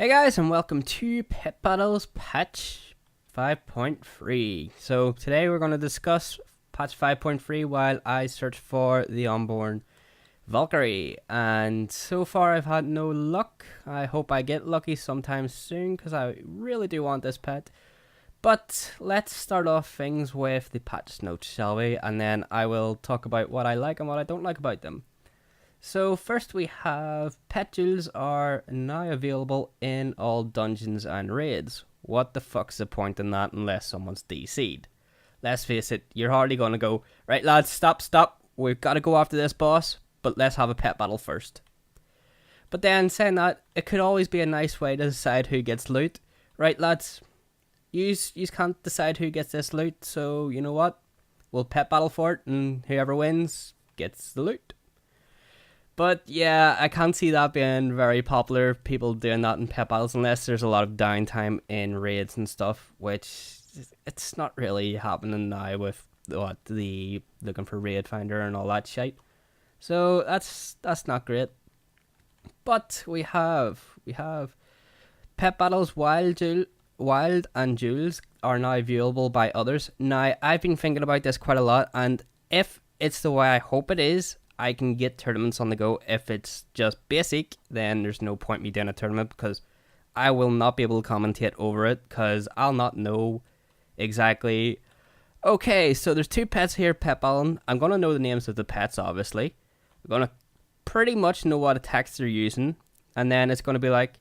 Hey guys, and welcome to Pet Battles patch 5.3. So today we're going to discuss patch 5.3 while I search for the unborn Valkyrie. And so far I've had no luck. I hope I get lucky sometime soon because I really do want this pet. But let's start off things with the patch notes, shall we? And then I will talk about what I like and what I don't like about them. So first we have pet jewels are now available in all dungeons and raids. What the fuck's the point in that unless someone's DC'd? Let's face it, you're hardly going to go, right lads, stop, we've got to go after this boss, but let's have a pet battle first. But then saying that, it could always be a nice way to decide who gets loot. Right lads, you can't decide who gets this loot, so you know what? We'll pet battle for it and whoever wins gets the loot. But yeah, I can't see that being very popular, people doing that in pet battles, unless there's a lot of downtime in raids and stuff, which it's not really happening now with the looking for raid finder and all that shit. So that's not great. But we have pet battles wild and jewels are now viewable by others. Now I've been thinking about this quite a lot, and if it's the way I hope it is, I can get tournaments on the go. If it's just basic, then there's no point me doing a tournament because I will not be able to commentate over it because I'll not know exactly. Okay, so there's two pets here, pet battling. I'm going to know the names of the pets, obviously. I'm going to pretty much know what attacks they're using. And then it's going to be like,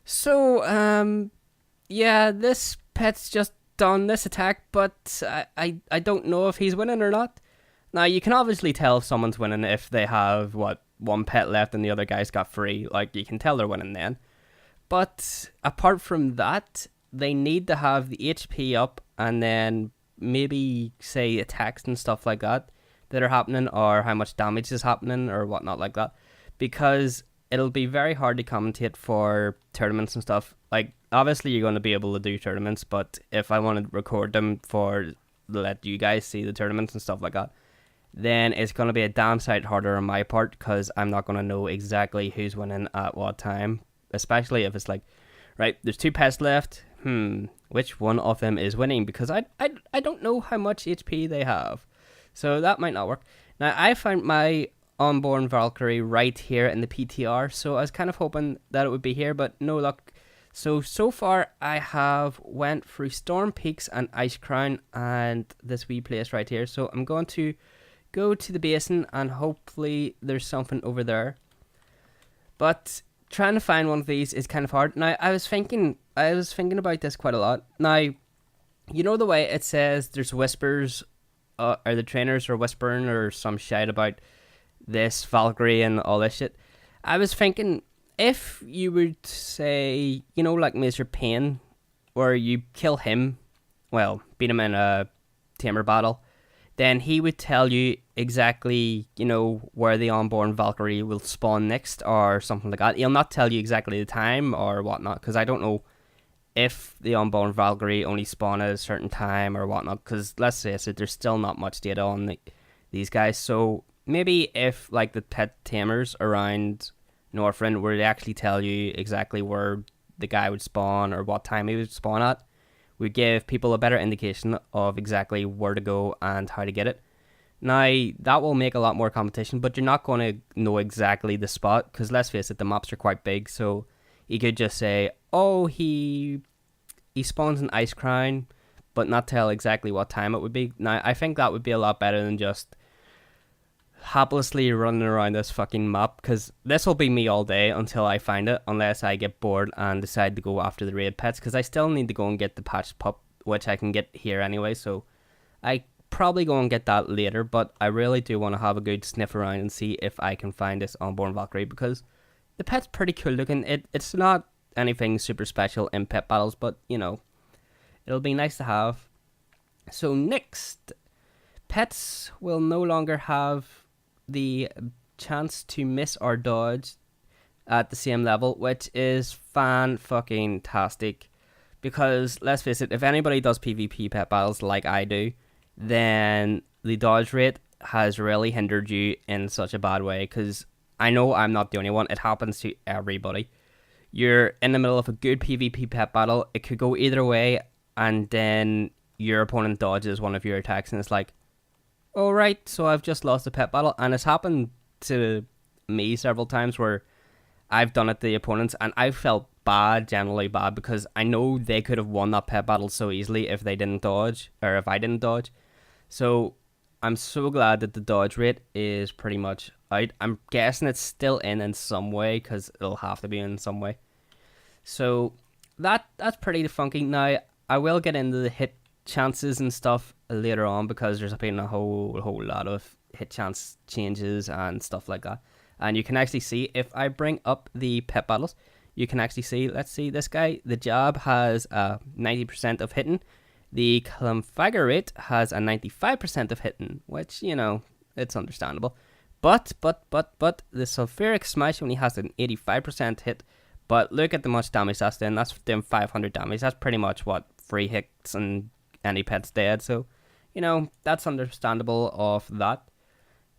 so, yeah, this pet's just done this attack, but I don't know if he's winning or not. Now, you can obviously tell if someone's winning if they have, one pet left and the other guy's got three. Like, you can tell they're winning then. But apart from that, they need to have the HP up and then maybe, say, attacks and stuff like that are happening or how much damage is happening or whatnot like that. Because it'll be very hard to commentate for tournaments and stuff. Like, obviously, you're going to be able to do tournaments, but if I want to record them for let you guys see the tournaments and stuff like that, then it's going to be a damn sight harder on my part because I'm not going to know exactly who's winning at what time. Especially if it's like, right, there's two pets left. Which one of them is winning? Because I don't know how much HP they have. So that might not work. Now, I found my unborn Valkyrie right here in the PTR. So I was kind of hoping that it would be here, but no luck. So far I have went through Storm Peaks and Ice Crown and this wee place right here. So I'm going to go to the basin and hopefully there's something over there. But trying to find one of these is kind of hard. Now I was thinking about this quite a lot. Now, you know the way it says there's whispers, or the trainers are whispering or some shit about this Valkyrie and all this shit. I was thinking if you would say, like Mr. Pain, where you kill him, well, beat him in a tamer battle, then he would tell you exactly, where the unborn Valkyrie will spawn next or something like that. He'll not tell you exactly the time or whatnot, because I don't know if the unborn Valkyrie only spawn at a certain time or whatnot, because let's face it, there's still not much data on these guys. So maybe if, like, the pet tamers around Northrend were to actually tell you exactly where the guy would spawn or what time he would spawn at, would give people a better indication of exactly where to go and how to get it. Now, that will make a lot more competition, but you're not going to know exactly the spot, because let's face it, the maps are quite big, so you could just say, oh, he spawns in Ice Crown, but not tell exactly what time it would be. Now, I think that would be a lot better than just haplessly running around this fucking map, because this will be me all day until I find it, unless I get bored and decide to go after the raid pets, because I still need to go and get the patched pup, which I can get here anyway, so I probably go and get that later. But I really do want to have a good sniff around and see if I can find this unborn Valkyrie, because the pet's pretty cool looking. It's not anything super special in pet battles, but it'll be nice to have. So next, pets will no longer have the chance to miss or dodge at the same level, which is fan-fucking-tastic. Because, let's face it, if anybody does PvP pet battles like I do, then the dodge rate has really hindered you in such a bad way. Because I know I'm not the only one. It happens to everybody. you're in the middle of a good PvP pet battle. It could go either way, and then your opponent dodges one of your attacks, and it's like, all right, so I've just lost a pet battle, and it's happened to me several times where I've done it to the opponents, and I felt bad, generally bad, because I know they could have won that pet battle so easily if they didn't dodge, or if I didn't dodge. So I'm so glad that the dodge rate is pretty much out. I'm guessing it's still in some way, because it'll have to be in some way. So that's pretty funky. Now, I will get into the hit chances and stuff later on, because there's been a whole lot of hit chance changes and stuff like that. And you can actually see, if I bring up the pet battles, you can actually see, let's see, this guy, the jab has 90% of hitting. The Clamfagger rate has a 95% of hitting, which, you know, it's understandable. But the Sulfuric Smash only has an 85% hit. But look at the much damage that's doing. That's doing 500 damage. That's pretty much what 3 hits and any pet's dead. So, you know, that's understandable of that.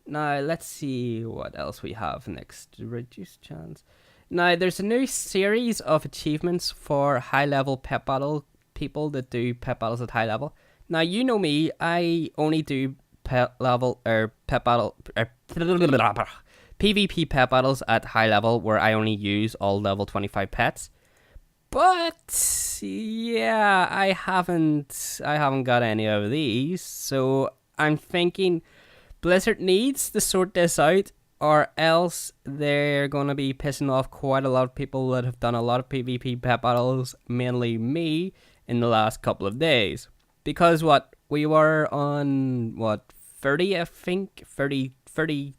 Now, let's see what else we have next. Reduced chance. Now, there's a new series of achievements for high-level pet battle people that do pet battles at high level. Now, you know me, I only do PvP pet battles at high level, where I only use all level 25 pets. But yeah, I haven't got any of these, so I'm thinking Blizzard needs to sort this out, or else they're going to be pissing off quite a lot of people that have done a lot of PvP pet battles, mainly me, in the last couple of days. Because we were on 30, I think, 30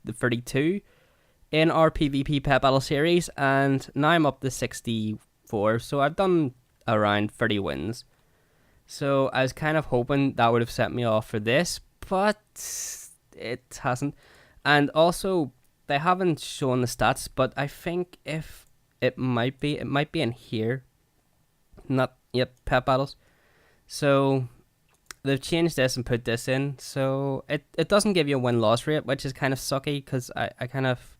to 32 in our PvP pet battle series, and now I'm up to 64, so I've done around 30 wins. So I was kind of hoping that would have set me off for this, but it hasn't. And also, they haven't shown the stats, but I think if it might be in here. Not yet, pet battles. So they've changed this and put this in, so it doesn't give you a win-loss rate, which is kind of sucky, because I kind of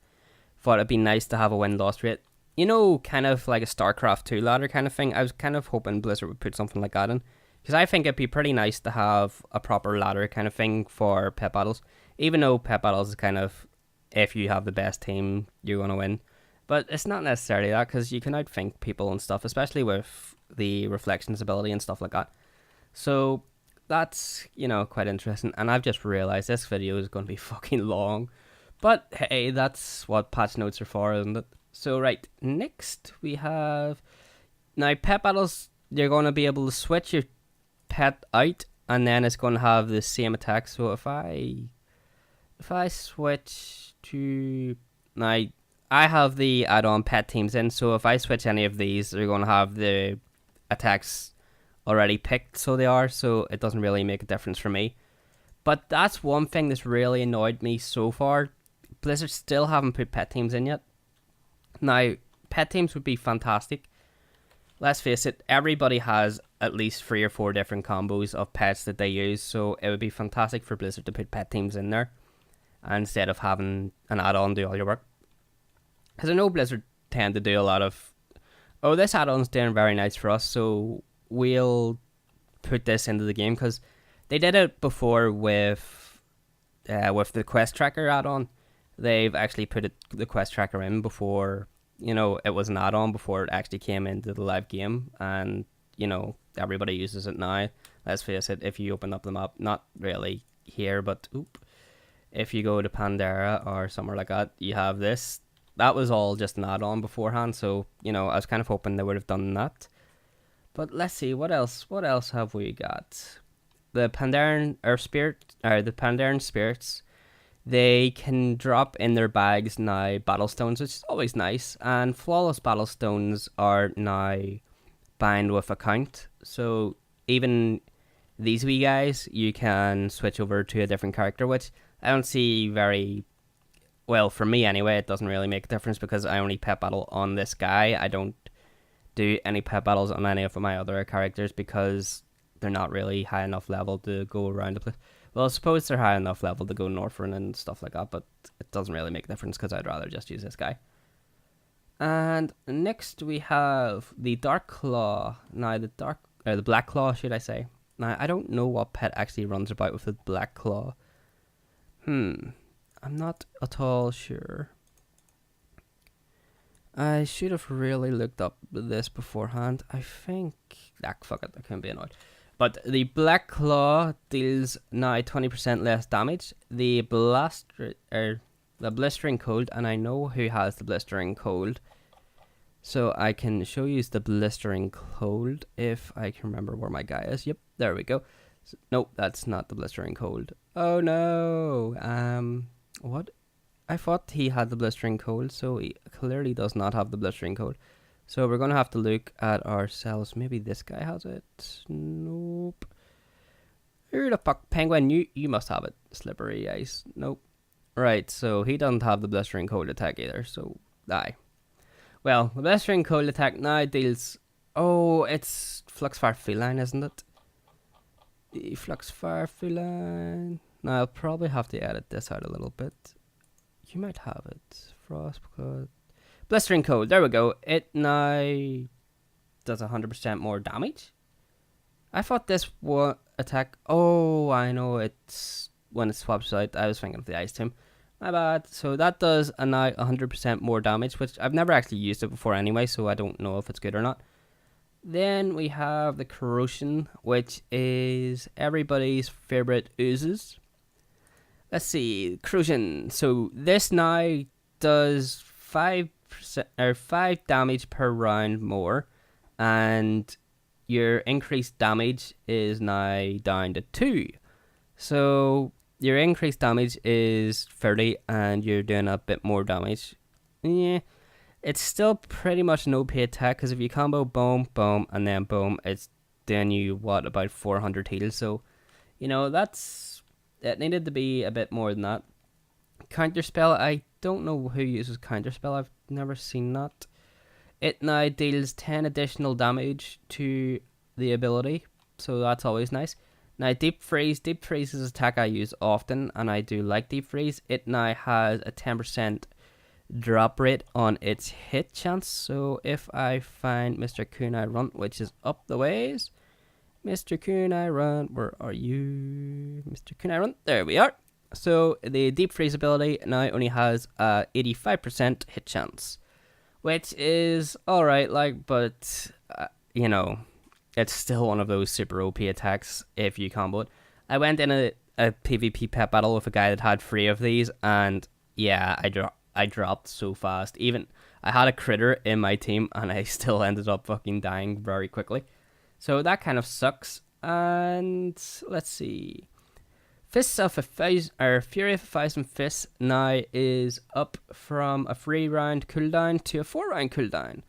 thought it'd be nice to have a win-loss rate. You know, kind of like a StarCraft 2 ladder kind of thing. I was kind of hoping Blizzard would put something like that in, because I think it'd be pretty nice to have a proper ladder kind of thing for pet battles. Even though pet battles is kind of, if you have the best team, you're going to win. But it's not necessarily that, because you can outthink people and stuff, especially with the reflections ability and stuff like that. So that's, you know, quite interesting. And I've just realized this video is going to be fucking long. But hey, that's what patch notes are for, isn't it? So right, next we have... Now, pet battles, you're going to be able to switch your pet out, and then it's going to have the same attack. So if I switch to... Now, I have the add-on pet teams in, so if I switch any of these, they're going to have the attacks already picked, so they are, so it doesn't really make a difference for me. But that's one thing that's really annoyed me so far. Blizzard still haven't put pet teams in yet. Now, pet teams would be fantastic. Let's face it, everybody has at least 3 or 4 different combos of pets that they use, so it would be fantastic for Blizzard to put pet teams in there instead of having an add-on do all your work. Because I know Blizzard tend to do a lot of, oh, this add-on's doing very nice for us, so we'll put this into the game, because they did it before with the quest tracker add-on. They've actually put the quest tracker in before, you know, it was an add-on before it actually came into the live game, and, you know, everybody uses it now. Let's face it, if you open up the map, not really here, but if you go to Pandora or somewhere like that, you have this. That was all just an add-on beforehand, so, you know, I was kind of hoping they would have done that. But let's see, what else have we got? The Pandaren spirits, they can drop in their bags now battle stones, which is always nice, and flawless battle stones are now bound with account. So even these wee guys, you can switch over to a different character, which I don't see very... Well, for me anyway, it doesn't really make a difference, because I only pet battle on this guy. I don't do any pet battles on any of my other characters, because they're not really high enough level to go around the place. Well, I suppose they're high enough level to go Northrend and stuff like that, but it doesn't really make a difference, because I'd rather just use this guy. And next we have the Dark Claw. Now the Black Claw, should I say? Now I don't know what pet actually runs about with the Black Claw. I'm not at all sure. I should have really looked up this beforehand. I think... fuck it, I can't be annoyed. But the Black Claw deals now 20% less damage. The Blistering Cold, and I know who has the Blistering Cold. So I can show you the Blistering Cold if I can remember where my guy is. Yep, there we go. Nope, that's not the Blistering Cold. Oh no! What? I thought he had the Blistering Cold, so he clearly does not have the Blistering Cold. So we're going to have to look at ourselves. Maybe this guy has it. Nope. Who the fuck? Penguin, you must have it. Slippery Ice. Nope. Right, so he doesn't have the Blistering Cold attack either, so die. Well, the Blistering Cold attack now deals... Oh, it's Fluxfire Feline, isn't it? The Fluxfire Feline... Now, I'll probably have to edit this out a little bit. You might have it. Frost... Blistering Cold, there we go. It now does 100% more damage. I thought this one attack... Oh, I know, it's... When it swaps out, I was thinking of the Ice Tomb. My bad. So that does a now 100% more damage, which I've never actually used it before anyway, so I don't know if it's good or not. Then we have the Corrosion, which is everybody's favorite oozes. Let's see, Corrosion. So this now does 5% or 5 damage per round more, and your increased damage is now down to 2. So your increased damage is 30 and you're doing a bit more damage. Yeah, it's still pretty much an OP attack, because if you combo boom, boom, and then boom, it's doing you, what, about 400 heals. So, you know, it needed to be a bit more than that. Counterspell, I don't know who uses Counterspell. I've never seen that. It now deals 10 additional damage to the ability, so that's always nice. Now, Deep Freeze is an attack I use often, and I do like Deep Freeze. It now has a 10% drop rate on its hit chance, so if I find Mr. Kunai Runt, which is up the ways, Mr. Kunai Runt, where are you? Mr. Kunai Runt, there we are. So, the Deep Freeze ability now only has a 85% hit chance, which is alright, but, you know... It's still one of those super OP attacks if you combo it. I went in a PvP pet battle with a guy that had 3 of these, and yeah, I dropped so fast. Even I had a critter in my team, and I still ended up fucking dying very quickly. So that kind of sucks. And let's see, Fists of 1,000 or Fury of 1,000 Fists now is up from a 3-round cooldown to a 4-round cooldown,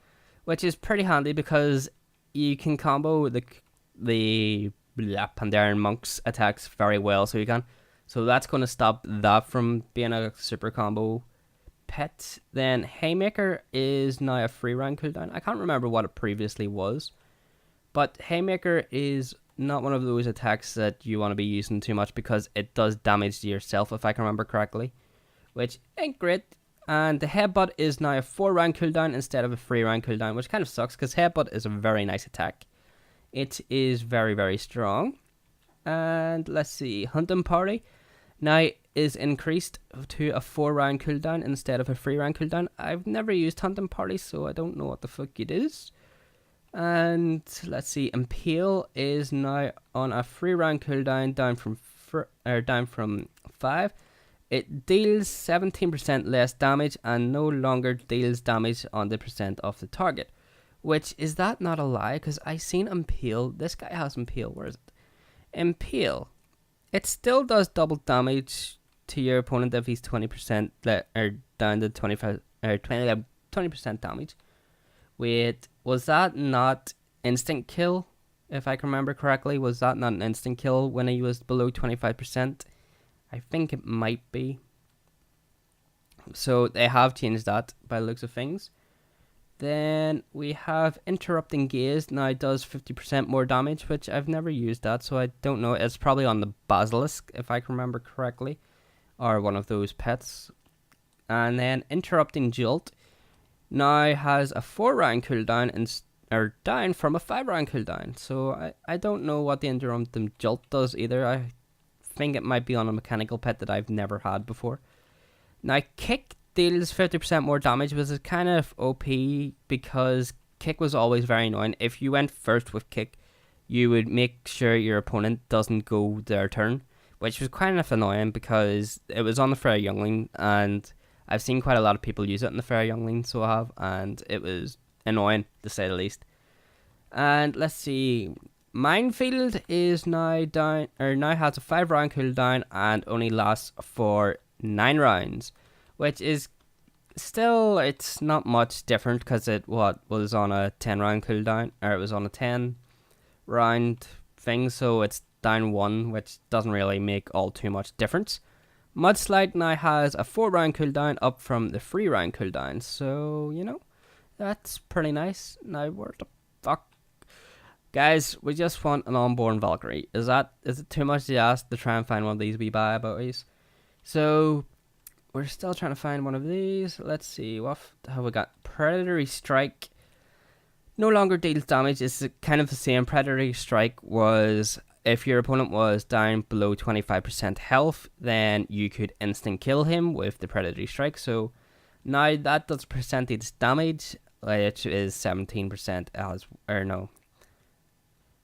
which is pretty handy because you can combo the Pandaren Monk's attacks very well, so that's going to stop that from being a super combo pet. Then Haymaker is now a 3-round cooldown. I can't remember what it previously was, but Haymaker is not one of those attacks that you want to be using too much because it does damage to yourself, if I can remember correctly, which ain't great. And the Headbutt is now a 4-round cooldown instead of a 3-round cooldown, which kind of sucks because Headbutt is a very nice attack. It is very, very strong. And let's see, Hunting Party now is increased to a 4-round cooldown instead of a 3-round cooldown. I've never used Hunting Party, so I don't know what the fuck it is. And let's see, Impale is now on a 3-round cooldown down from 5. It deals 17% less damage and no longer deals damage on the percent of the target. Which, is that not a lie? Because I seen Impale. This guy has Impale. Where is it? Impale. It still does double damage to your opponent if he's 20% or down to 25 or 20% damage. Wait, was that not instant kill? If I can remember correctly, was that not an instant kill when he was below 25%? I think it might be. So they have changed that by the looks of things. Then we have Interrupting Gaze. Now it does 50% more damage, which I've never used that, so I don't know. It's probably on the Basilisk, if I can remember correctly, or one of those pets. And then Interrupting Jolt. now has a 4-round cooldown or down from a 5-round cooldown. So I don't know what the interruptum jolt does either. I think it might be on a mechanical pet that I've never had before. Now kick deals 50% more damage, which is kind of OP because kick was always very annoying. If you went first with kick, you would make sure your opponent doesn't go their turn, which was kind of annoying because it was on the Fair Youngling, and I've seen quite a lot of people use it in the Fair Youngling, so I have, and it was annoying to say the least. And let's see, Minefield is now down, or now has a 5-round cooldown and only lasts for 9 rounds, which is still, it's not much different because it was on a 10-round cooldown, or it was on a 10-round thing, so it's down 1, which doesn't really make all too much difference. Mudslide now has a 4-round cooldown up from the 3-round cooldown, so you know, that's pretty nice. Now where the fuck, guys, we just want an Unborn Valkyrie. Is it too much to ask to try and find one of these wee buy-abouties? So we're still trying to find one of these. Let's see, what have we got? Predatory Strike no longer deals damage. It's kind of the same. Predatory Strike was if your opponent was down below 25% health, then you could instant kill him with the Predatory Strike. So now that does percentage damage, which is 17%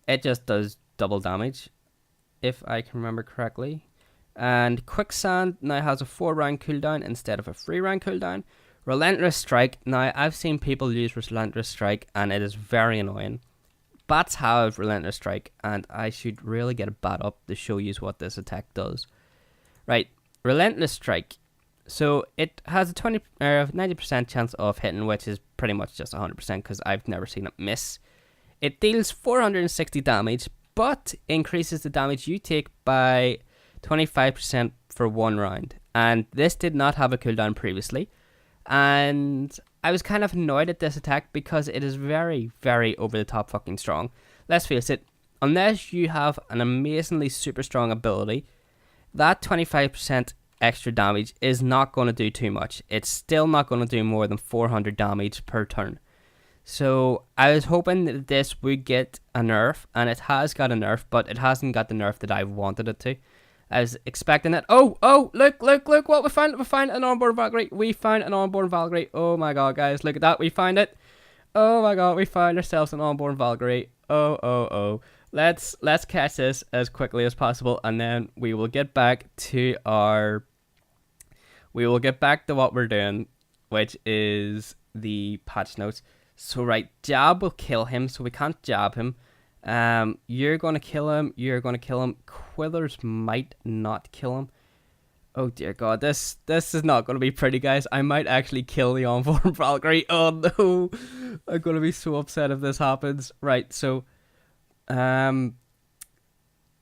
it just does double damage, if I can remember correctly. And Quicksand now has a 4-round cooldown instead of a 3-round cooldown. Relentless Strike. Now, I've seen people use Relentless Strike, and it is very annoying. Bats have Relentless Strike, and I should really get a bat up to show you what this attack does. Right, Relentless Strike. So, it has a 90% chance of hitting, which is pretty much just 100% because I've never seen it miss. It deals 460 damage, but increases the damage you take by 25% for 1 round, and this did not have a cooldown previously, and I was kind of annoyed at this attack because it is very, very over the top fucking strong. Let's face it, unless you have an amazingly super strong ability, that 25% extra damage is not going to do too much. It's still not going to do more than 400 damage per turn. So I was hoping that this would get a nerf, and it has got a nerf, but it hasn't got the nerf that I wanted it to. I was expecting it. Oh, look what we found. We found an Unborn Valkyrie. We found an Unborn Valkyrie. Oh my god, guys, look at that. We found it. Oh my god, we found ourselves an Unborn Valkyrie. Oh. Let's catch this as quickly as possible, and then we will get back to what we're doing, which is the patch notes. So right, jab will kill him, so we can't jab him. You're gonna kill him. Quillers might not kill him. Oh dear god, this is not gonna be pretty, guys. I might actually kill the Unborn Valkyrie. Oh no, I'm gonna be so upset if this happens. Right, so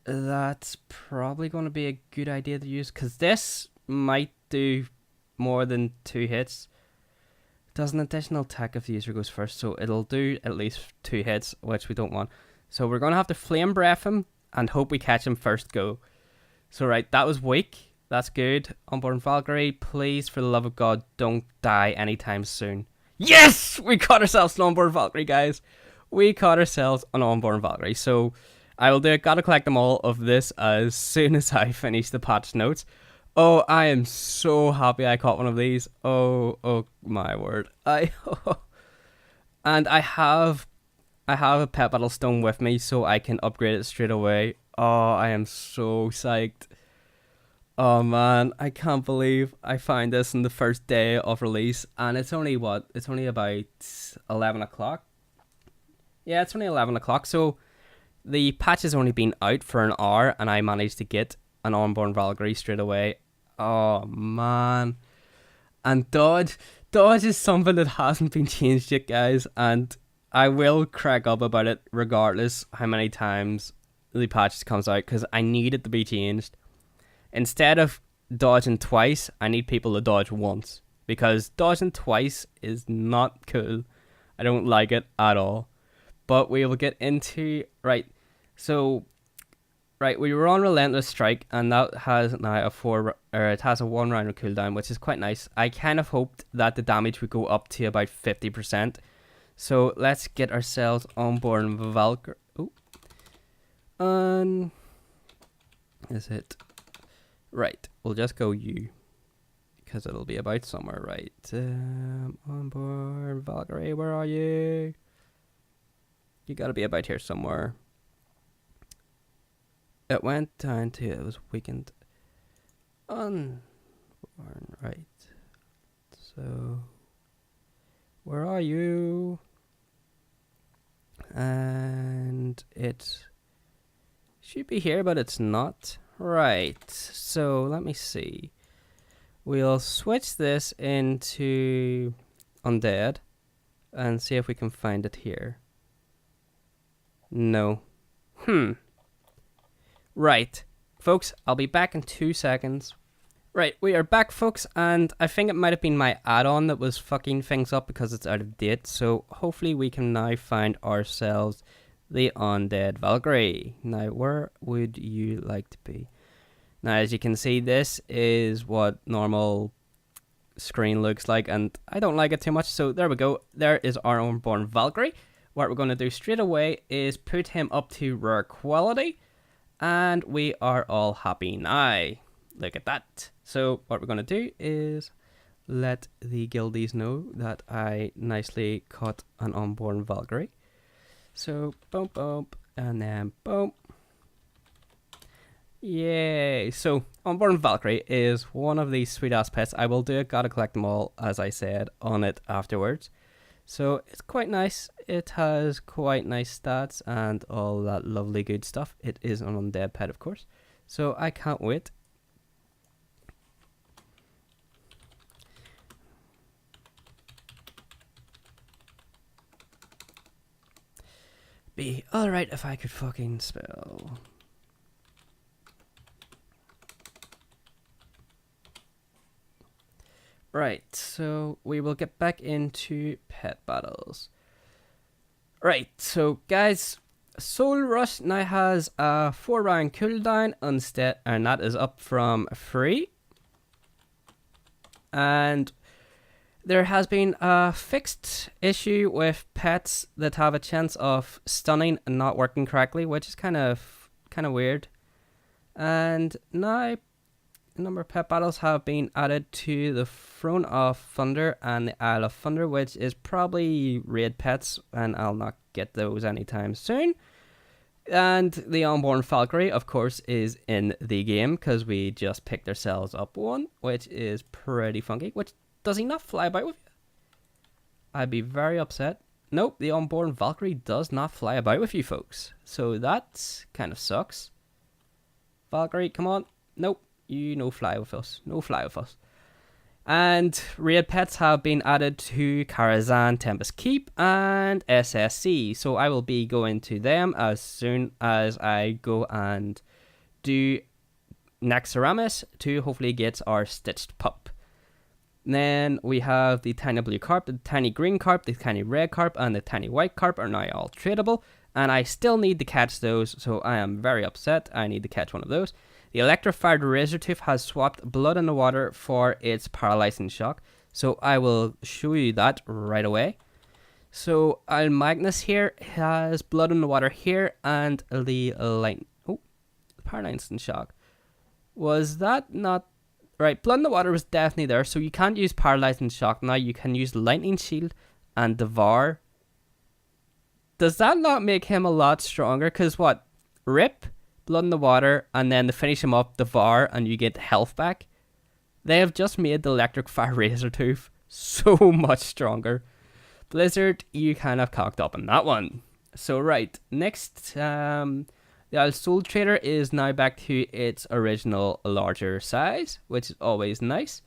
that's probably gonna be a good idea to use, because this might do more than 2 hits. Does an additional attack if the user goes first, so it'll do at least 2 hits, which we don't want. So we're going to have to Flame Breath him and hope we catch him first go. So right, that was weak. That's good. Unborn Valkyrie, please, for the love of God, don't die anytime soon. Yes! We caught ourselves an Unborn Valkyrie, guys. We caught ourselves an Unborn Valkyrie. So I will do it. Gotta collect them all of this as soon as I finish the patch notes. Oh, I am so happy I caught one of these. Oh my word. And I have a Pet Battle Stone with me, so I can upgrade it straight away. Oh, I am so psyched. Oh man, I can't believe I found this on the first day of release, and it's only about 11 o'clock. Yeah, it's only 11 o'clock, so the patch has only been out for an hour, and I managed to get an Unborn Valkyrie straight away. Oh man. And dodge is something that hasn't been changed yet, guys, and I will crack up about it regardless how many times the patch comes out, because I need it to be changed. Instead of dodging twice, I need people to dodge once, because dodging twice is not cool. I don't like it at all. But we will get into... Right, Right, we were on Relentless Strike, and that has now it has a 1 rounder cooldown, which is quite nice. I kind of hoped that the damage would go up to about 50%. So let's get ourselves on board Valkyrie. Oh, is it right? We'll just go U because it'll be about somewhere, right? On board Valkyrie, where are you? You gotta be about here somewhere. It went down to, it was weakened. Right. So, where are you? And it should be here, but it's not. Right. So, let me see. We'll switch this into Undead and see if we can find it here. No. Right, folks, I'll be back in 2 seconds. Right, we are back, folks, and I think it might have been my add-on that was fucking things up because it's out of date, so hopefully we can now find ourselves the Undead Valkyrie. Now, where would you like to be? Now, as you can see, this is what normal screen looks like, and I don't like it too much, so there we go. There is our Unborn Valkyrie. What we're going to do straight away is put him up to rare quality. And we are all happy now. Look at that. So what we're going to do is let the guildies know that I nicely caught an Unborn Valkyrie. So boom, boom, and then boom. Yay. So Unborn Valkyrie is one of these sweet ass pets. I will do it. Gotta collect them all, as I said, on it afterwards. So it's quite nice. It has quite nice stats and all that lovely good stuff. It is an undead pet, of course. So I can't wait. Be alright if I could fucking spell. Right, so we will get back into pet battles. Right, so guys, Soul Rush now has a 4-round cooldown instead, and that is up from 3. And there has been a fixed issue with pets that have a chance of stunning and not working correctly, which is kind of weird. And now a number of pet battles have been added to the Throne of Thunder and the Isle of Thunder, which is probably raid pets, and I'll not get those anytime soon. And the Unborn Valkyrie, of course, is in the game because we just picked ourselves up one, which is pretty funky. Which, does he not fly about with you? I'd be very upset. Nope, the Unborn Valkyrie does not fly about with you, folks. So that kind of sucks. Valkyrie, come on. Nope. You no fly with us. No fly with us. And raid pets have been added to Karazhan, Tempest Keep, and SSC. So I will be going to them as soon as I go and do Naxxramas to hopefully get our Stitched Pup. Then we have the tiny blue carp, the tiny green carp, the tiny red carp, and the tiny white carp are now all tradable. And I still need to catch those, so I am very upset. I need to catch one of those. The electrified Razortooth has swapped Blood in the Water for its Paralyzing Shock. So I will show you that right away. So Magnus here has Blood in the Water here and the Paralyzing Shock. Was that not... Right, Blood in the Water was definitely there. So you can't use Paralyzing Shock now. You can use Lightning Shield and Devour. Does that not make him a lot stronger? Because what? Rip, Blood in the Water, and then to finish him up, Devour, and you get health back. They have just made the Electric Fire Razortooth so much stronger. Blizzard, you kind of cocked up on that one. So right, next, the Soul Trader is now back to its original larger size, which is always nice.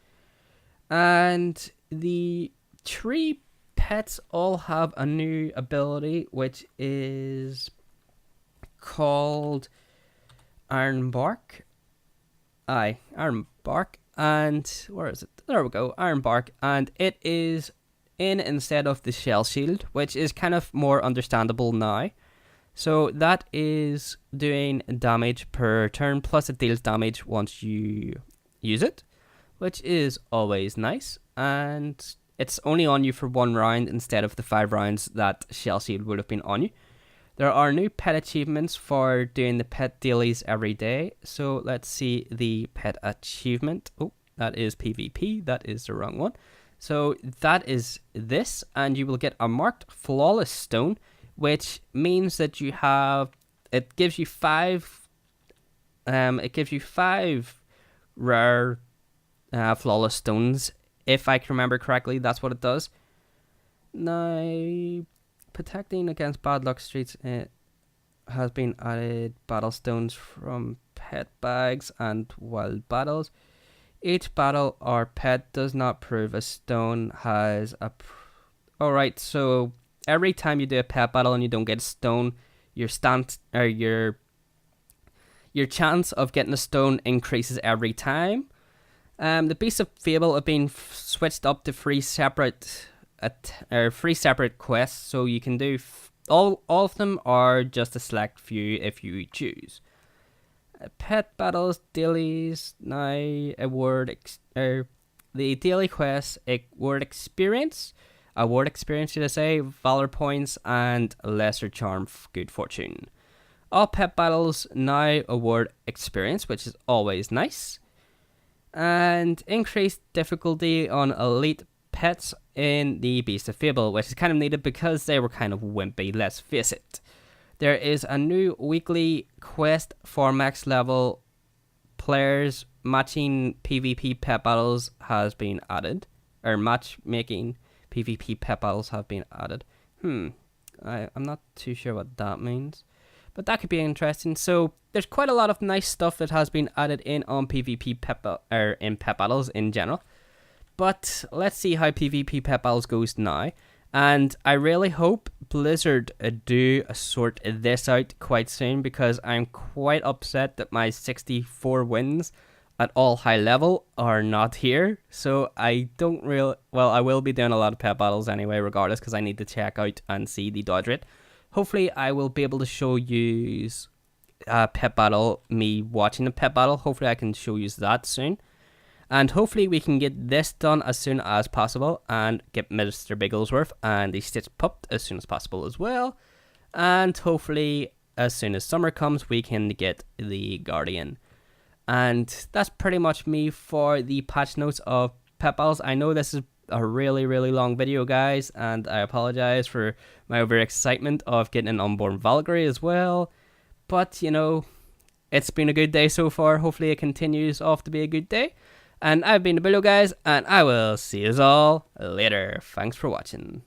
And the tree pets all have a new ability, which is called Iron Bark. Iron Bark. And where is it? There we go, Iron Bark. And it is in instead of the Shell Shield, which is kind of more understandable now. So that is doing damage per turn, plus it deals damage once you use it, which is always nice. And it's only on you for 1 round instead of the 5 rounds that Shell Shield would have been on you. There are new pet achievements for doing the pet dailies every day. So let's see the pet achievement. Oh, that is PvP. That is the wrong one. So that is this, and you will get a marked flawless stone, which means that you have, it gives you 5 rare flawless stones, if I can remember correctly. That's what it does. Now, protecting against bad luck streaks, it has been added battle stones from pet bags and wild battles. Each battle or pet does not prove a stone has a alright, so every time you do a pet battle and you don't get a stone, your chance of getting a stone increases every time. The Beasts of Fable have been switched up to 3 separate quests, so you can do all of them, or just a select few if you choose. Pet battles, dailies, now the daily quests, award experience, should I say, valor points, and lesser charm, good fortune. All pet battles now award experience, which is always nice. And increased difficulty on elite pets in the Beast of Fable, which is kind of needed because they were kind of wimpy, let's face it. There is a new weekly quest for max level players. Matching PvP pet battles has been added, or matchmaking PvP pet battles have been added. I'm not too sure what that means, but that could be interesting. So there's quite a lot of nice stuff that has been added in on PvP pet battles in general. But let's see how PvP pet battles goes now. And I really hope Blizzard do sort this out quite soon, because I'm quite upset that my 64 wins at all high level are not here. So I will be doing a lot of pet battles anyway regardless, because I need to check out and see the dodge rate. Hopefully I will be able to show you a pet battle, me watching a pet battle. Hopefully I can show you that soon. And hopefully we can get this done as soon as possible and get Mr. Bigglesworth and the Stitch Pup as soon as possible as well. And hopefully as soon as summer comes we can get the Guardian. And that's pretty much me for the patch notes of pet battles. I know this is a really, really long video, guys, and I apologize for my overexcitement of getting an unborn Valkyrie as well. But, you know, it's been a good day so far. Hopefully it continues off to be a good day. And I've been the Bullo, guys, and I will see you all later. Thanks for watching.